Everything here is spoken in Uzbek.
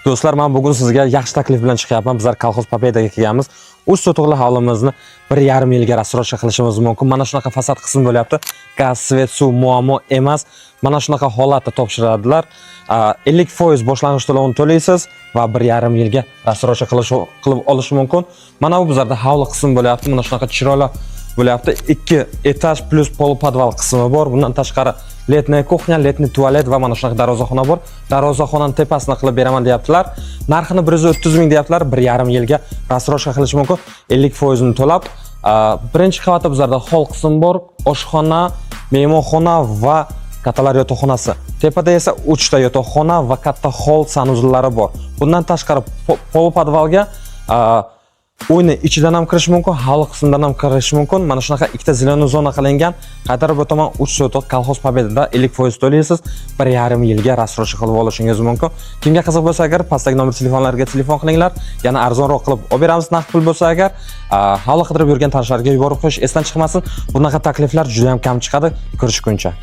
Do'stlar, men bugun sizga yaxshi taklif bilan chiqyapman. Bizlar Kolxoz Pobedaga kelganmiz. 3 sotug'li hovlimizni 1,5 yilga rasrocha qilishimiz mumkin. Mana shunaqa fasad qismi bo'lyapti. Gaz, svet, suv muammo emas. Mana shunaqa holatda topshiradilar. 50% boshlang'ich to'lovini to'laysiz va 1,5 yilga rasrocha qilib olish mumkin. Mana bu bizlarda hovli qismi bo'lyapti. Mana shunaqa chiroyli bo'lyapti. 2 etaj plus polupodval qismi bor. Bundan tashqari letniy kuxnya, letniy tualet va mana shunaqa darvozaxona bor. Darvozaxonani tepasini qilib beraman deyaptilar. Narxini 130 ming deyaptilar. 1,5 yilga rasrocha qilish mumkin. 50% ni to'lab. Birinchi qavatda bizlarda hol qismi bor. Oshxona, mehmonxona va kattalar yotoqxonasi. Tepada esa 3 ta yotoqxona va katta hol sanuzullari bor. Bundan tashqari polupodvalga uyni ichidan ham kirish mumkin, hovli qismidan ham kirish mumkin. Mana shunaqa ikkita zeleniy zona qilingan. Qaytarib o'taman 3 sotuq Kolxoz Pobedada 50% to'laysiz, 1,5 yilga rasrocha qilib olishingiz mumkin. Kimga qiziq bo'lsa agar pastdagi nomer telefonlariga telefon qilinglar. Yana arzonroq qilib olib beramiz naqd pul bo'lsa agar. Hovli qidirib yurgan tanishlarga yuborib qo'yish esdan chiqmasin. Bunaqa takliflar juda ham kam chiqadi. Ko'rishguncha.